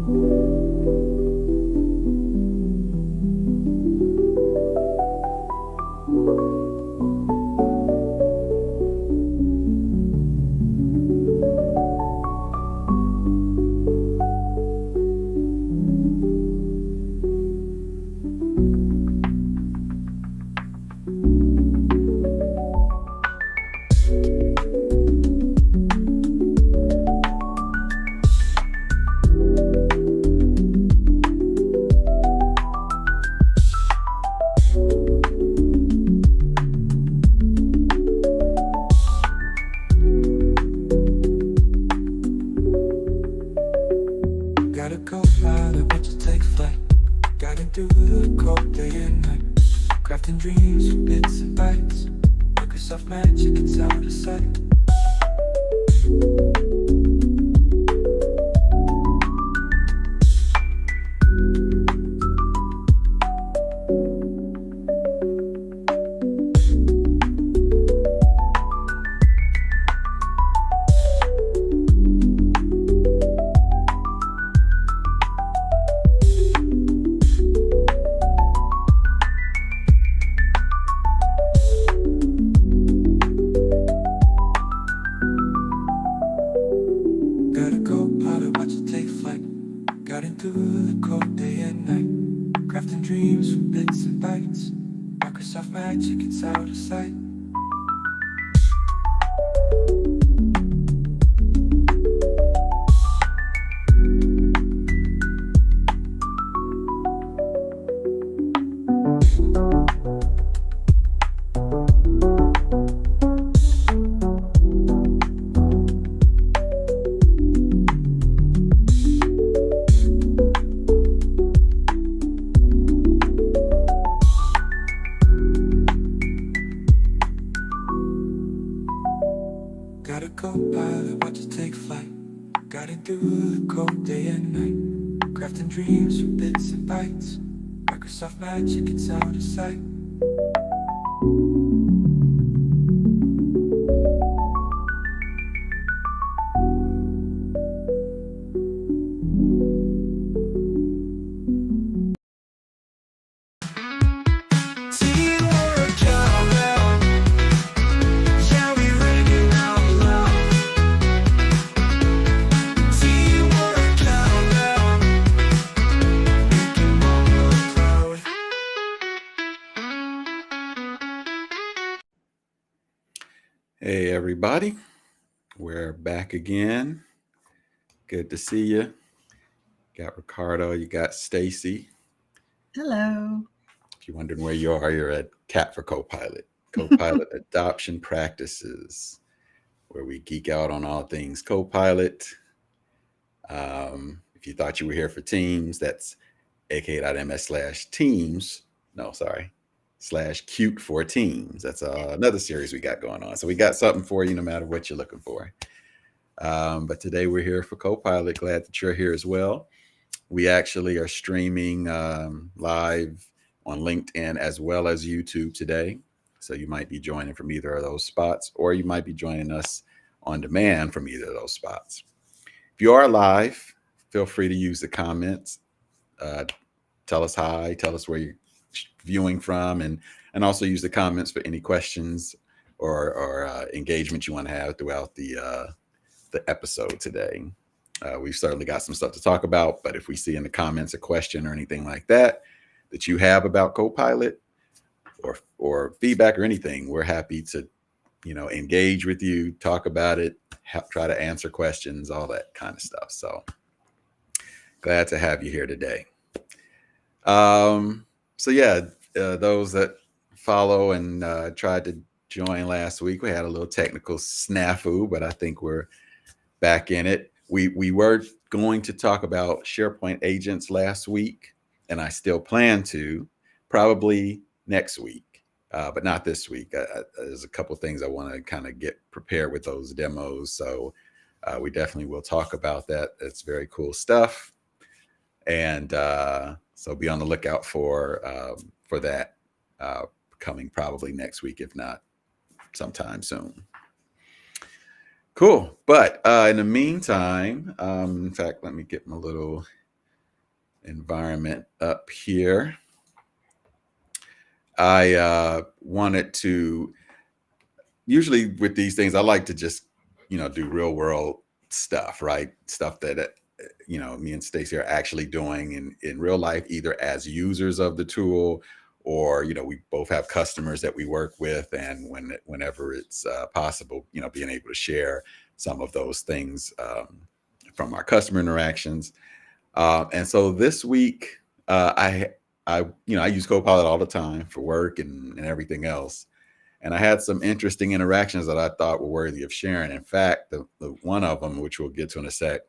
Gotta go pilot, watch it take flight. Gotta do the code day and night. Crafting dreams from bits and bytes. Microsoft magic, it's out of sight. Gotta go pilot, watch it take flight. Guiding through the code day and night. Crafting dreams from bits and bytes. Microsoft magic, it's out of sight. Gotta go pilot, watch it take flight. Guiding through the code day and night. Crafting dreams from bits and bytes. Microsoft magic, it's out of sight. Hey everybody, we're back again. Good to see you. Got Ricardo, you got Stacy. Hello. If you're wondering where you are, you're at Cat for Copilot. Copilot Adoption Practices, where we geek out on all things Copilot. If you thought you were here for Teams, that's aka.ms/teams. No, sorry. /cute for teams. That's another series we got going on. So we got something for you no matter what you're looking for. But today we're here for Copilot. Glad that you're here as well. We actually are streaming live on LinkedIn as well as YouTube today. So you might be joining from either of those spots, or you might be joining us on demand from either of those spots. If you are live, feel free to use the comments. Tell us hi, tell us where you're viewing from, and also use the comments for any questions or engagement you want to have throughout the episode today. We've certainly got some stuff to talk about, but if we see in the comments a question or anything like that you have about Copilot or feedback or anything, we're happy to engage with you, talk about it, try to answer questions, all that kind of stuff. So glad to have you here today. So yeah, those that follow and tried to join last week, we had a little technical snafu, but I think we're back in it. We were going to talk about SharePoint agents last week, and I still plan to, probably next week, but not this week. There's a couple things I want to kind of get prepared with those demos, so we definitely will talk about that. It's very cool stuff, and so be on the lookout for that coming probably next week, if not sometime soon. Cool. But in the meantime, in fact, let me get my little environment up here. I wanted to, usually with these things, I like to just, do real world stuff, right? Stuff that, me and Stacey are actually doing in real life, either as users of the tool or, we both have customers that we work with. And whenever it's possible, being able to share some of those things from our customer interactions. And so this week, I use Copilot all the time for work and everything else. And I had some interesting interactions that I thought were worthy of sharing. In fact, the one of them, which we'll get to in a sec,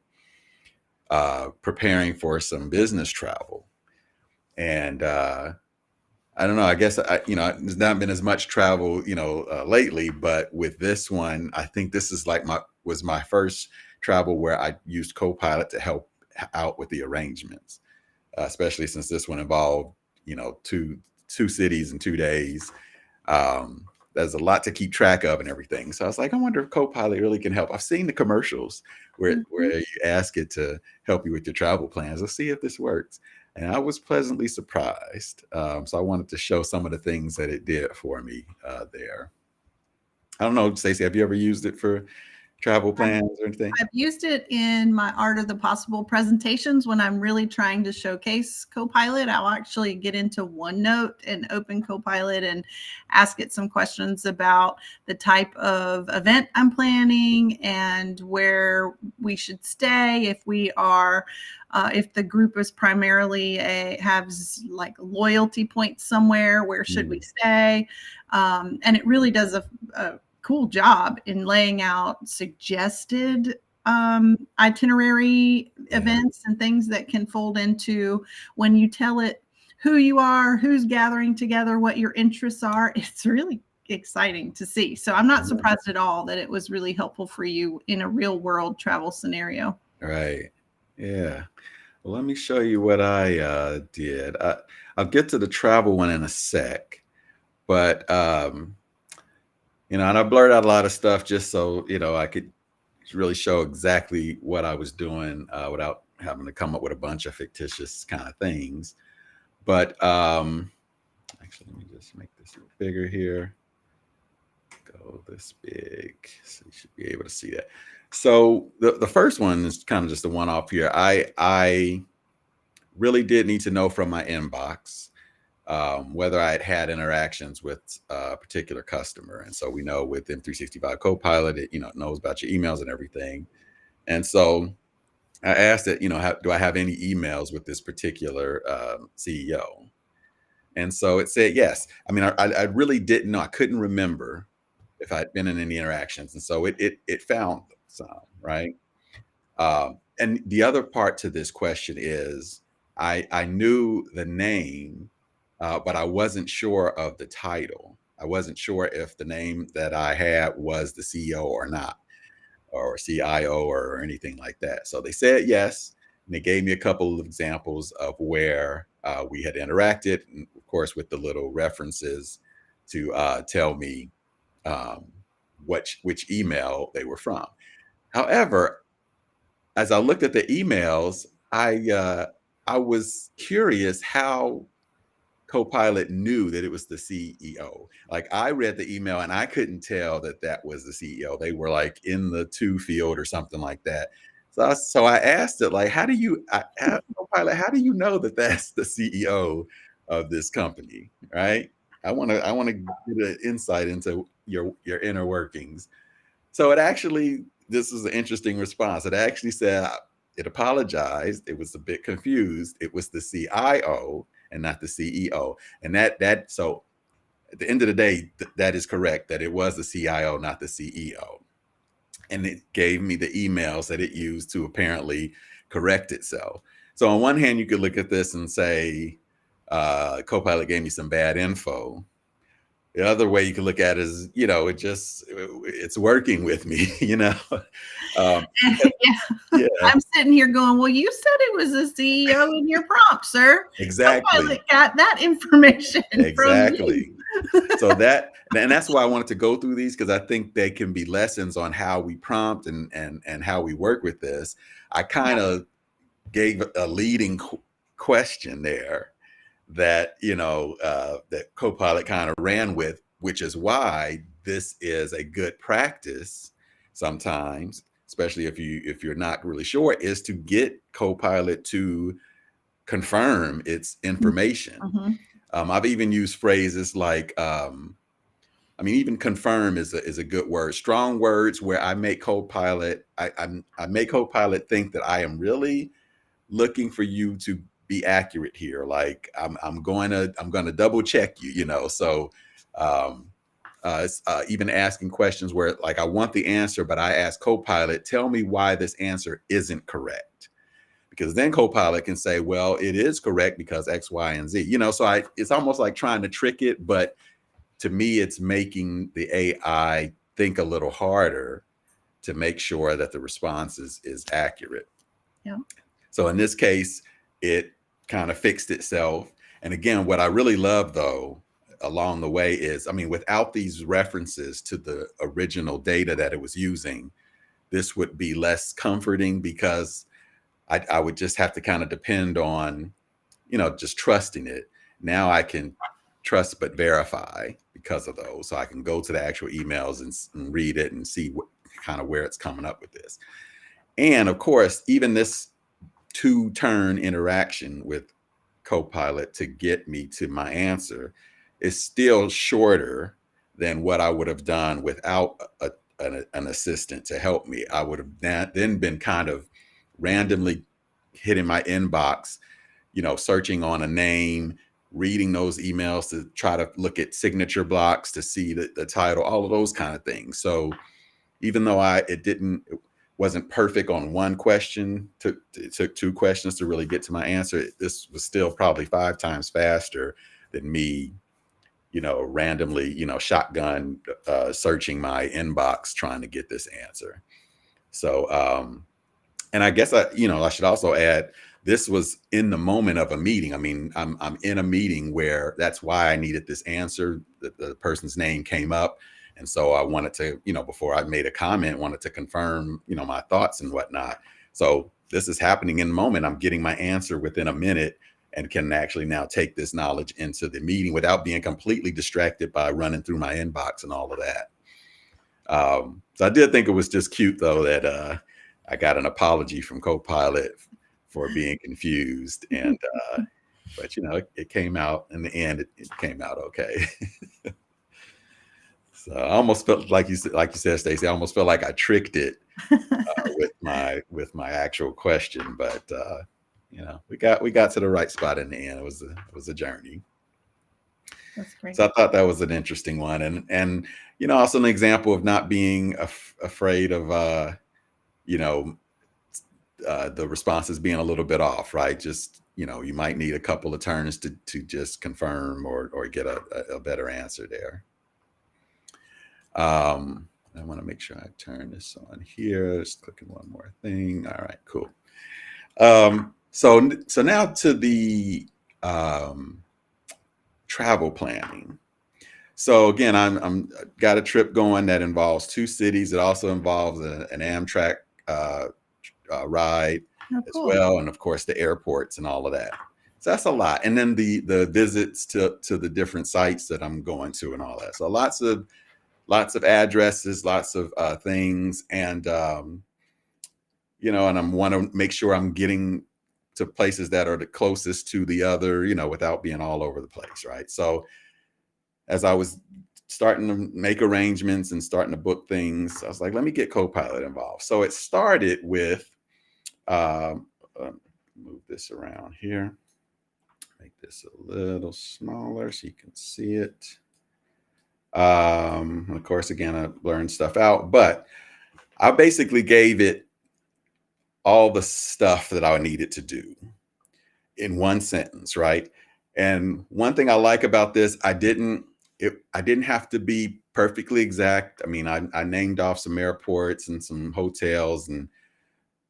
preparing for some business travel. And I don't know, I guess, there's not been as much travel, lately, but with this one, I think this is was my first travel where I used Copilot to help out with the arrangements, especially since this one involved, two cities in 2 days. There's a lot to keep track of and everything. So I was like, I wonder if Copilot really can help. I've seen the commercials where you ask it to help you with your travel plans. Let's see if this works. And I was pleasantly surprised. So I wanted to show some of the things that it did for me there. I don't know, Stacey, have you ever used it for travel plans or anything? I've used it in my Art of the Possible presentations when I'm really trying to showcase Copilot. I'll actually get into OneNote and open Copilot and ask it some questions about the type of event I'm planning and where we should stay. If we are, if the group is primarily has like loyalty points somewhere, where should we stay? And it really does a cool job in laying out suggested itinerary events and things that can fold into when you tell it who you are, who's gathering together, what your interests are. It's really exciting to see. So I'm not surprised at all that it was really helpful for you in a real world travel scenario. Right. Yeah. Well, let me show you what I did. I'll get to the travel one in a sec, but and I blurred out a lot of stuff just so, I could really show exactly what I was doing without having to come up with a bunch of fictitious kind of things. But actually, let me just make this a little bigger here. Go this big, so you should be able to see that. So the first one is kind of just a one-off here. I really did need to know from my inbox whether I had interactions with a particular customer. And so we know with M365 Copilot, it knows about your emails and everything. And so I asked it, do I have any emails with this particular CEO? And so it said yes. I mean, I really didn't know. I couldn't remember if I'd been in any interactions. And so it found some, right? And the other part to this question is I knew the name, but I wasn't sure of the title. I wasn't sure if the name that I had was the CEO or not, or CIO or anything like that. So they said yes, and they gave me a couple of examples of where we had interacted, and of course with the little references to tell me which email they were from. However, as I looked at the emails, I was curious how Copilot knew that it was the CEO. Like I read the email and I couldn't tell that was the CEO. They were like in the to field or something like that. So I asked it, like, I asked Copilot, how do you know that that's the CEO of this company, right? I want to get an insight into your inner workings. So this is an interesting response. It actually said it apologized. It was a bit confused. It was the CIO and not the CEO. And so at the end of the day, that is correct, that it was the CIO, not the CEO. And it gave me the emails that it used to apparently correct itself. So on one hand, you could look at this and say, Copilot gave me some bad info. The other way you can look at it is, it's working with me, Yeah. Yeah, I'm sitting here going, well, you said it was a CEO in your prompt, sir. exactly. Copilot got that information Exactly. from you. So that's why I wanted to go through these, because I think they can be lessons on how we prompt and how we work with this. I kind of gave a leading question there that, that Copilot kind of ran with, which is why this is a good practice sometimes, especially if you're not really sure, is to get Copilot to confirm its information. Mm-hmm. I've even used phrases like, even confirm is a good word. Strong words where I make Copilot, I make Copilot think that I am really looking for you to be accurate here. Like I'm going to double check you, So even asking questions where like I want the answer, but I ask Copilot, tell me why this answer isn't correct. Because then Copilot can say, well, it is correct because X, Y, and Z. So it's almost like trying to trick it, but to me, it's making the AI think a little harder to make sure that the response is accurate. Yeah. So in this case, it kind of fixed itself. And again, what I really love, though, along the way is, without these references to the original data that it was using, this would be less comforting because I would just have to kind of depend on, just trusting it. Now I can trust but verify because of those. So I can go to the actual emails and read it and see kind of where it's coming up with this. And of course, even this 2-turn interaction with Copilot to get me to my answer is still shorter than what I would have done without an assistant to help me. I would have then been kind of randomly hitting my inbox, searching on a name, reading those emails to try to look at signature blocks to see the title, all of those kind of things. So even though it wasn't perfect on one question, it took 2 questions to really get to my answer. This was still probably 5 times faster than me, randomly, shotgun searching my inbox trying to get this answer. So, and I guess I should also add, this was in the moment of a meeting. I'm in a meeting where that's why I needed this answer. The person's name came up. And so I wanted to, before I made a comment, wanted to confirm, my thoughts and whatnot. So this is happening in the moment. I'm getting my answer within a minute and can actually now take this knowledge into the meeting without being completely distracted by running through my inbox and all of that. So I did think it was just cute, though, that I got an apology from Copilot for being confused. And but it came out in the end. It came out okay. So I almost felt like you said, Stacey. I almost felt like I tricked it with my actual question, but we got to the right spot in the end. It was a journey. That's great. So I thought that was an interesting one, and also an example of not being afraid of the responses being a little bit off, right? Just you might need a couple of turns to just confirm or get a better answer there. I want to make sure I turn this on here. Just clicking one more thing. All right, cool. So now to the travel planning. So again, I'm got a trip going that involves 2 cities. It also involves an Amtrak ride as well, and of course the airports and all of that. So that's a lot. And then the visits to the different sites that I'm going to and all that. So lots of addresses, lots of things, and and I want to make sure I'm getting to places that are the closest to the other, without being all over the place, right? So as I was starting to make arrangements and starting to book things, I was like, let me get Copilot involved. So it started with, move this around here, make this a little smaller so you can see it. Of course, again, I learned stuff out, but I basically gave it all the stuff that I needed to do in one sentence, right? And one thing I like about this, I didn't have to be perfectly exact. I named off some airports and some hotels and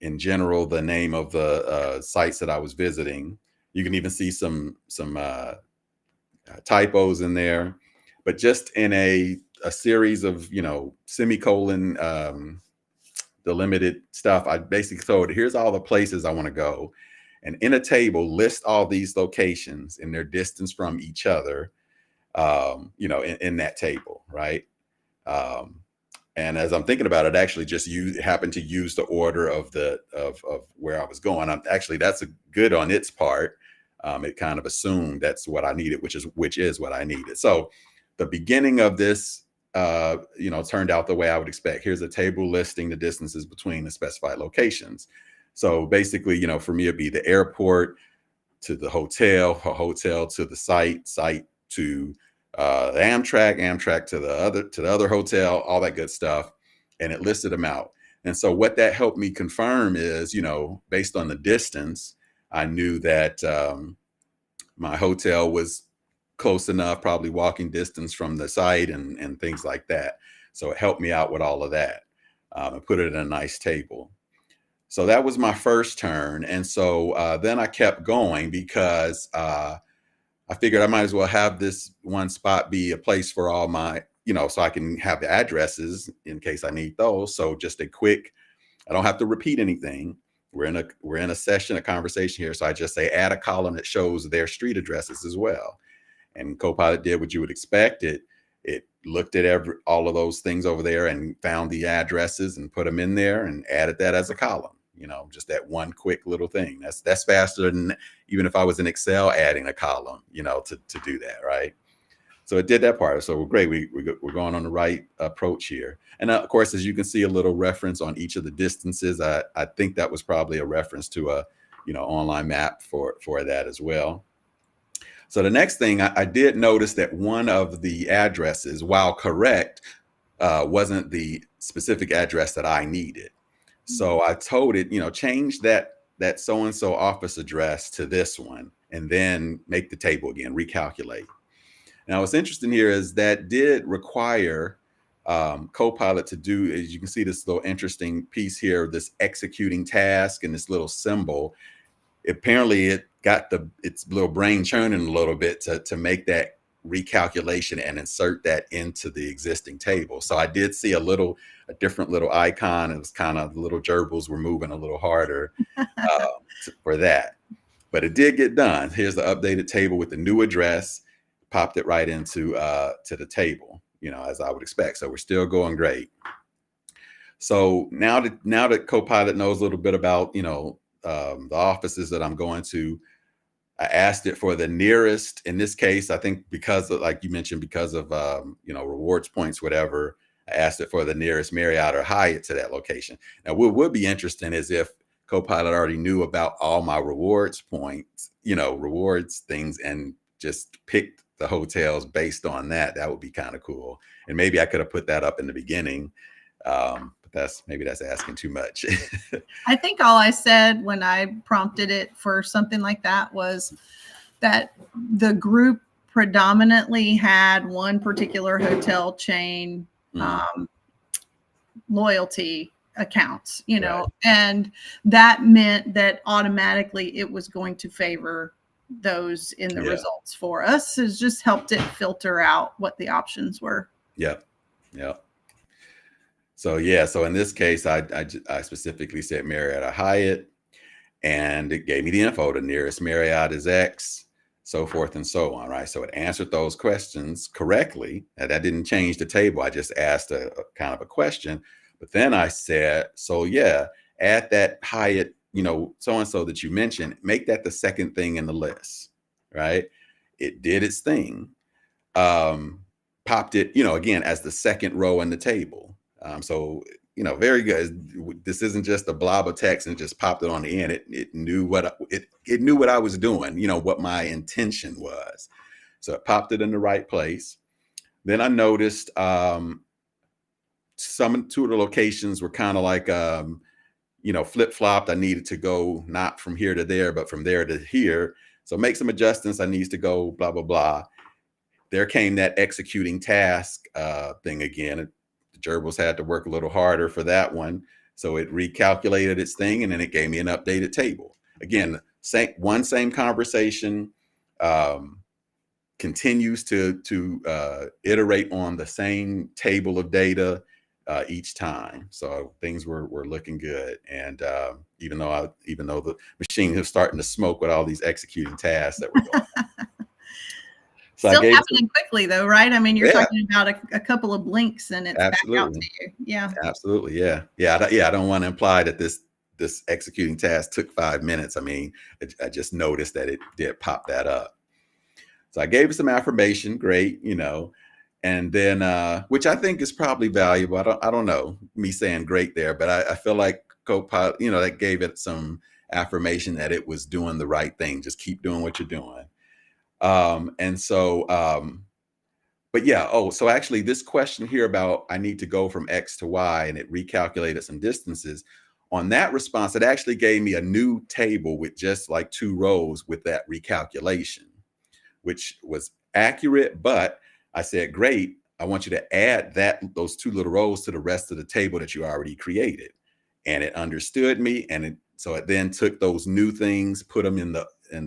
in general, the name of the sites that I was visiting. You can even see some typos in there, but just in a series of, semicolon delimited stuff, I basically told, here's all the places I want to go. and in a table list all these locations and their distance from each other, in that table, right? And as I'm thinking about it, actually just happened to use the order of where I was going. That's good on its part. It kind of assumed that's what I needed, which is what I needed. So the beginning of this, turned out the way I would expect. Here's a table listing the distances between the specified locations. So basically, for me, it'd be the airport to the hotel, hotel to the site to the Amtrak to the other hotel, all that good stuff. And it listed them out. And so what that helped me confirm is, based on the distance, I knew that my hotel was close enough, probably walking distance from the site and things like that. So it helped me out with all of that, and put it in a nice table. So that was my first turn. And so then I kept going because I figured I might as well have this one spot be a place for all my, so I can have the addresses in case I need those. So just I don't have to repeat anything. We're in a session, a conversation here. So I just say, add a column that shows their street addresses as well. And Copilot did what you would expect. It looked at all of those things over there and found the addresses and put them in there and added that as a column. Just that one quick little thing. That's faster than even if I was in Excel adding a column, to do that, right? So it did that part. So great. We're going on the right approach here. And of course, as you can see, a little reference on each of the distances. I think that was probably a reference to a online map for that as well. So the next thing I did notice that one of the addresses, while correct, wasn't the specific address that I needed. So I told it, change that so-and-so office address to this one, and then make the table again, recalculate. Now, what's interesting here is that did require Copilot to do, as you can see, this little interesting piece here, this executing task and this little symbol. Apparently, it got its little brain churning a little bit to make that recalculation and insert that into the existing table. So I did see a different little icon. It was kind of the little gerbils were moving a little harder for that, but it did get done. Here's the updated table with the new address, popped it right into to the table, as I would expect. So we're still going great. So now that Copilot knows a little bit about, the offices that I'm going to, I asked it for the nearest, in this case, I think because of, like you mentioned, because of, rewards points, whatever, I asked it for the nearest Marriott or Hyatt to that location. Now, what would be interesting is if Copilot already knew about all my rewards points, rewards things, and just picked the hotels based on that. That would be kind of cool. And maybe I could have put that up in the beginning. But maybe that's asking too much. I think all I said when I prompted it for something like that was that the group predominantly had one particular hotel chain loyalty accounts, Right. and that meant that automatically it was going to favor those in the results for us. It's just helped it filter out what the options were. Yep. So so in this case, I specifically said Marriott or Hyatt, and it gave me the info. The nearest Marriott is X, so forth and so on, right? So it answered those questions correctly, and that didn't change the table. I just asked a kind of a question, but then I said, so add that Hyatt, so-and-so that you mentioned, make that the second thing in the list, right? It did its thing, popped it, again, as the second row in the table. So, very good. This isn't just a blob of text and just popped it on the end. It knew it knew what I was doing, what my intention was. So it popped it in the right place. Then I noticed two of the locations were kind of like, flip-flopped. I needed to go not from here to there, but from there to here. So make some adjustments. I needs to go blah, blah, blah. There came that executing task thing again. The gerbils had to work a little harder for that one. So it recalculated its thing, and then it gave me an updated table. Again, same conversation, continues to iterate on the same table of data each time. So things were looking good. And even though the machine was starting to smoke with all these executing tasks that were going on. So Still I gave happening quickly though, right? I mean, you're yeah, talking about a couple of blinks and it's back out to absolutely. you. Yeah. Absolutely. Yeah. I don't want to imply that this executing task took 5 minutes. I mean, I just noticed that it did pop that up. So I gave it some affirmation, great, and then which I think is probably valuable. I don't know me saying great there, but I feel like Copilot, that gave it some affirmation that it was doing the right thing. Just keep doing what you're doing. And so but yeah, so actually this question here about I need to go from X to Y and it recalculated some distances. On that response, it actually gave me a new table with just like 2 rows with that recalculation, which was accurate, but I said, great, I want you to add those 2 little rows to the rest of the table that you already created. And it understood me. And so it then took those new things, put them in the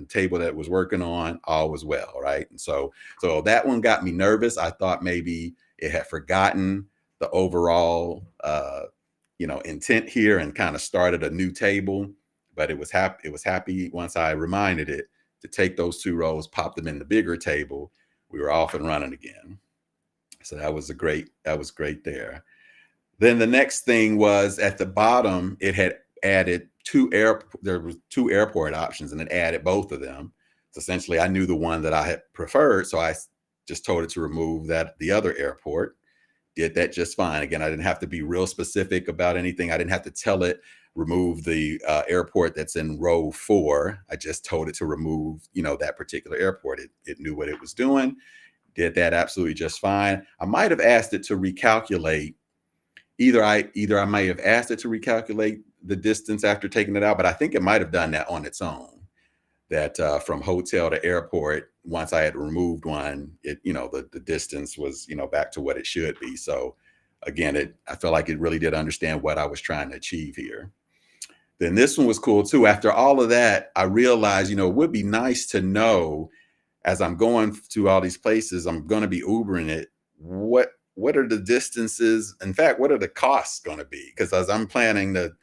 table that it was working on, all was well, right? And so that one got me nervous. I thought maybe it had forgotten the overall intent here and kind of started a new table, but it was happy once I reminded it to take those 2 rows, pop them in the bigger table. We were off and running again. So that was great there. Then the next thing was at the bottom, it had added there were 2 airport options and it added both of them. So essentially I knew the one that I had preferred. So I just told it to remove the other airport. Did that just fine. Again, I didn't have to be real specific about anything. I didn't have to tell it remove the airport that's in row 4. I just told it to remove, that particular airport. It knew what it was doing. Did that absolutely just fine. I might have asked it to recalculate. Either I might have asked it to recalculate the distance after taking it out, but I think it might have done that on its own. That from hotel to airport, once I had removed one, the distance was, back to what it should be. So again, I felt like it really did understand what I was trying to achieve here. Then this one was cool too. After all of that, I realized, it would be nice to know as I'm going to all these places, I'm going to be Ubering it. What are the distances? In fact, what are the costs going to be? Because as I'm planning the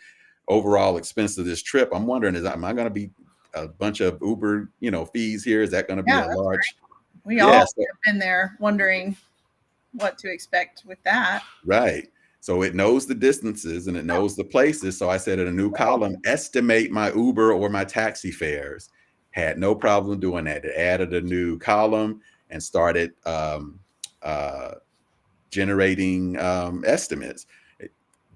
overall expense of this trip, I'm wondering, am I going to be a bunch of Uber, fees here? Is that going to be a large? Right. We all have been there wondering what to expect with that. Right. So it knows the distances and it knows the places. So I said in a new column, estimate my Uber or my taxi fares. Had no problem doing that. It added a new column and started generating estimates.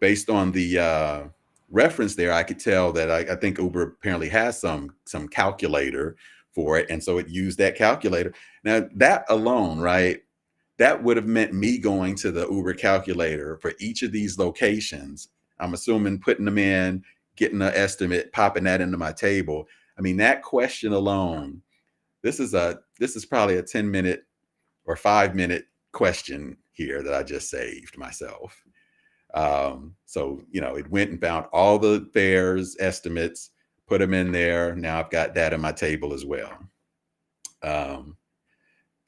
Based on the reference there, I could tell that I think Uber apparently has some calculator for it. And so it used that calculator. Now that alone, right, that would have meant me going to the Uber calculator for each of these locations. I'm assuming putting them in, getting an estimate, popping that into my table. I mean, that question alone, this is probably a 10-minute or 5-minute question here that I just saved myself. So, it went and found all the fares, estimates, put them in there. Now I've got that in my table as well.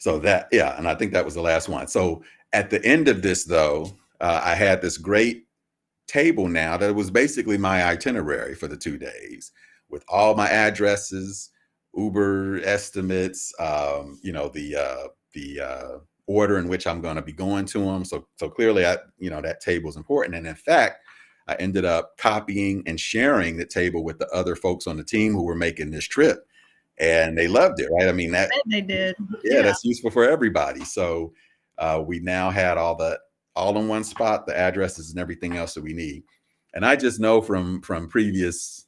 So that, yeah, and I think that was the last one. So at the end of this, though, I had this great table now that was basically my itinerary for the 2 days with all my addresses, Uber estimates, the order in which I'm going to be going to them. So clearly, that table is important. And in fact, I ended up copying and sharing the table with the other folks on the team who were making this trip. And they loved it, right? I mean, they did. Yeah, that's useful for everybody. So we now had all in one spot, the addresses and everything else that we need. And I just know from previous,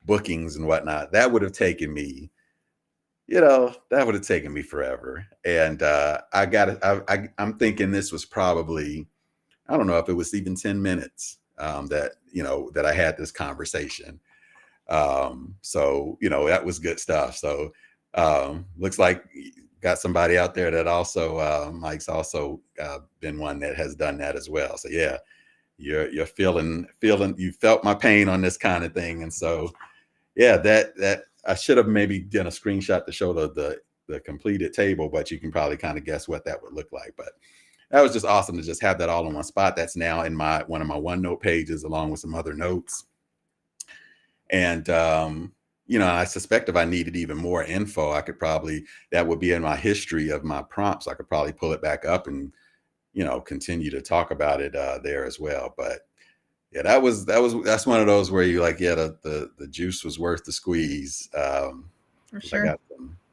bookings and whatnot, that would have taken me, forever. And I'm thinking this was probably, I don't know if it was even 10 minutes that I had this conversation. So that was good stuff. So looks like got somebody out there that also Mike's also been one that has done that as well. So yeah, you're feeling you felt my pain on this kind of thing. And so yeah, that I should have maybe done a screenshot to show the completed table, but you can probably kind of guess what that would look like. But that was just awesome to just have that all in one spot. That's now in one of my OneNote pages along with some other notes. And, I suspect if I needed even more info, I could probably, that would be in my history of my prompts. I could probably pull it back up and, continue to talk about it there as well. But yeah, that's one of those where you like, yeah, the juice was worth the squeeze. For 'Cause I sure. got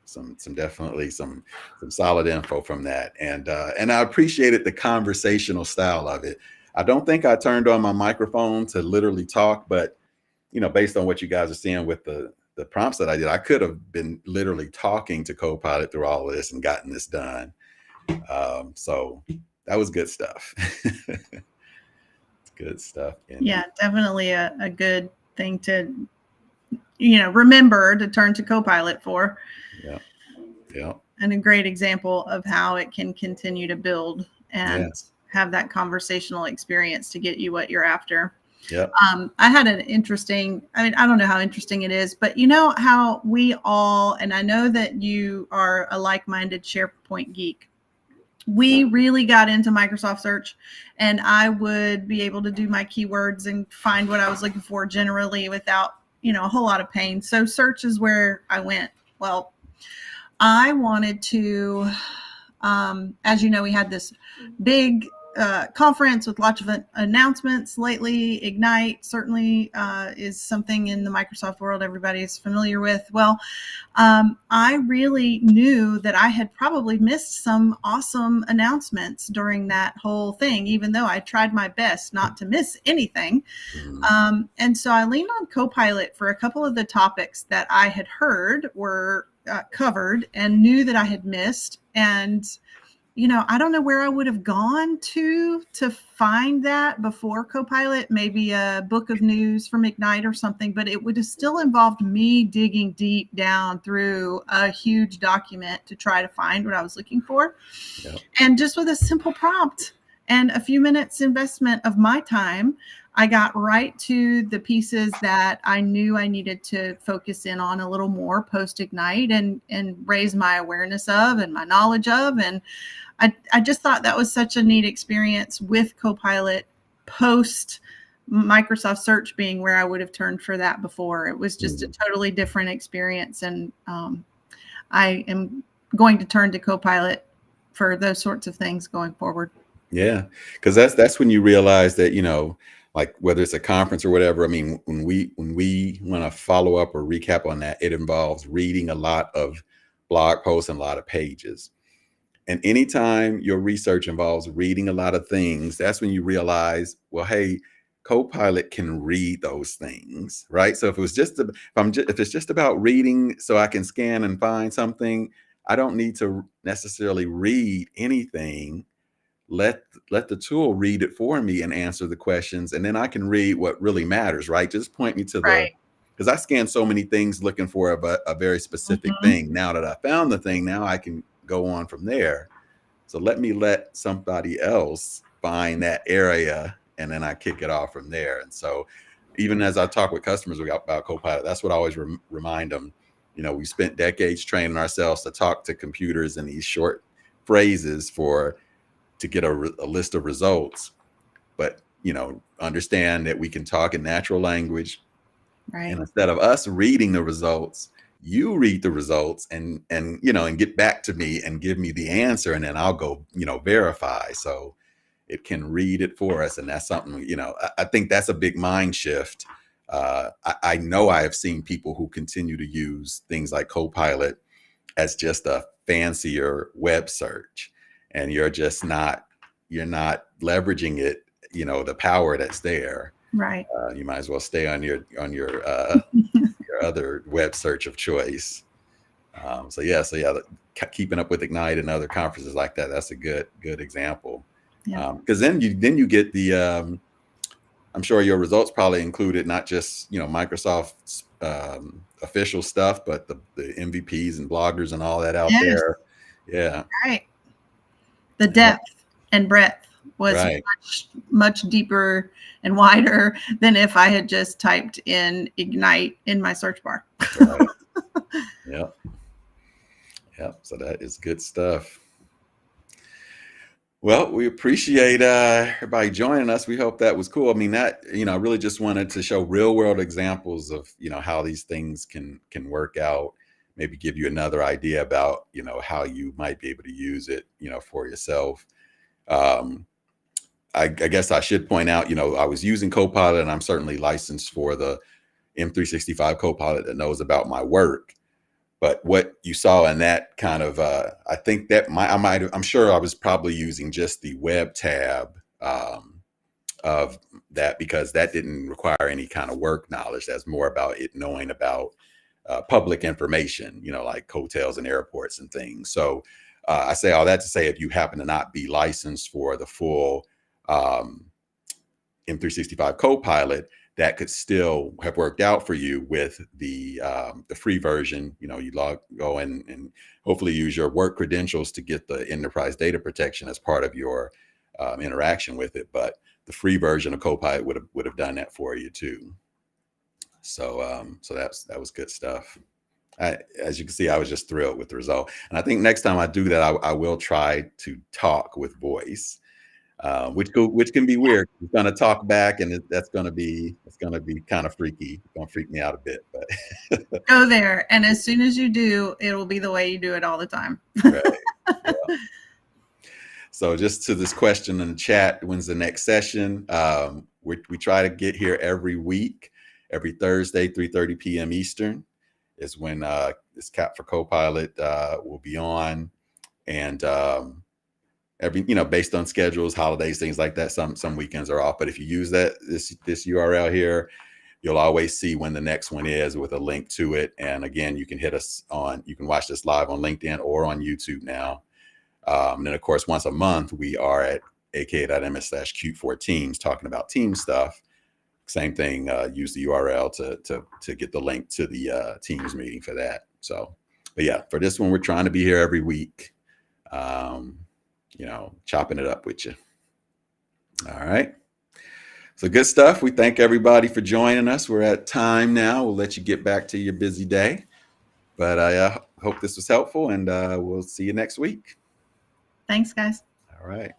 some definitely some solid info from that. And I appreciated the conversational style of it. I don't think I turned on my microphone to literally talk, but based on what you guys are seeing with the prompts that I did, I could have been literally talking to Copilot through all of this and gotten this done. So that was good stuff. It's good stuff. Yeah, definitely a good thing to, remember to turn to Copilot for. Yeah. Yeah. And a great example of how it can continue to build and have that conversational experience to get you what you're after. Yeah. I had an interesting, I don't know how interesting it is, but you know how we all, and I know that you are a like-minded SharePoint geek. We really got into Microsoft Search, and I would be able to do my keywords and find what I was looking for generally without, a whole lot of pain. So search is where I went. Well, I wanted to, as you know, we had this big conference with lots of announcements lately. Ignite certainly is something in the Microsoft world everybody is familiar with. Well, I really knew that I had probably missed some awesome announcements during that whole thing, even though I tried my best not to miss anything. And so I leaned on Copilot for a couple of the topics that I had heard were covered and knew that I had missed. And I don't know where I would have gone to find that before Copilot, maybe a book of news from Ignite or something, but it would have still involved me digging deep down through a huge document to try to find what I was looking for. Yep. And just with a simple prompt and a few minutes investment of my time, I got right to the pieces that I knew I needed to focus in on a little more post Ignite and raise my awareness of and my knowledge of. And I just thought that was such a neat experience with Copilot post Microsoft Search being where I would have turned for that before. It was just a totally different experience. And I am going to turn to Copilot for those sorts of things going forward. Yeah, because that's when you realize that, like whether it's a conference or whatever. I mean, when we want to follow up or recap on that, it involves reading a lot of blog posts and a lot of pages. And anytime your research involves reading a lot of things, that's when you realize, well, hey, Copilot can read those things, right? So if it's just about reading so I can scan and find something, I don't need to necessarily read anything. Let the tool read it for me and answer the questions, and then I can read what really matters, right? Just point me to because I scan so many things looking for a very specific thing. Now that I found the thing, now I can go on from there. So let somebody else find that area, and then I kick it off from there. And so even as I talk with customers about Copilot, that's what I always remind them. We spent decades training ourselves to talk to computers in these short phrases to get a list of results, but understand that we can talk in natural language, right? And instead of us reading the results, you read the results and get back to me and give me the answer, and then I'll go verify. So it can read it for us, and that's something I think that's a big mind shift. I know I have seen people who continue to use things like Copilot as just a fancier web search, and you're not leveraging it, the power that's there. Right. You might as well stay on your your other web search of choice. Keeping up with Ignite and other conferences like that's a good example. Yeah. Because then you get the I'm sure your results probably included not just Microsoft's official stuff, but the MVPs and bloggers and all that out there. Yeah. Right. The depth and breadth was right. much deeper and wider than if I had just typed in Ignite in my search bar. Right. Yep. So that is good stuff. Well, we appreciate everybody joining us. We hope that was cool. I mean, that, I really just wanted to show real world examples of, how these things can work out, maybe give you another idea about, how you might be able to use it, for yourself. I guess I should point out, I was using Copilot, and I'm certainly licensed for the M365 Copilot that knows about my work. But what you saw in that kind of, I think that I'm sure I was probably using just the web tab of that, because that didn't require any kind of work knowledge. That's more about it knowing about public information, like hotels and airports and things. So I say all that to say, if you happen to not be licensed for the full M365 Copilot, that could still have worked out for you with the free version. You go in and hopefully use your work credentials to get the enterprise data protection as part of your interaction with it. But the free version of Copilot would have done that for you too. So that was good stuff. As you can see, I was just thrilled with the result. And I think next time I do that, I will try to talk with voice. Which can be weird. It's going to talk back, and that's going to be kind of freaky. It's going to freak me out a bit, but Go there, and as soon as you do, it'll be the way you do it all the time. Right. Yeah. So just to this question in the chat, when's the next session? We try to get here every week, every Thursday, 3:30 p.m. Eastern is when this Cap for Copilot will be on, and every, based on schedules, holidays, things like that. Some weekends are off, but if you use this URL here, you'll always see when the next one is with a link to it. And again, you can watch this live on LinkedIn or on YouTube now. And then of course, once a month, we are at aka.ms/Q4Teams talking about team stuff. Same thing, use the URL to get the link to the Teams meeting for that. So, but yeah, for this one, we're trying to be here every week. Chopping it up with you. All right. So good stuff. We thank everybody for joining us. We're at time now. We'll let you get back to your busy day. But I hope this was helpful, and we'll see you next week. Thanks, guys. All right.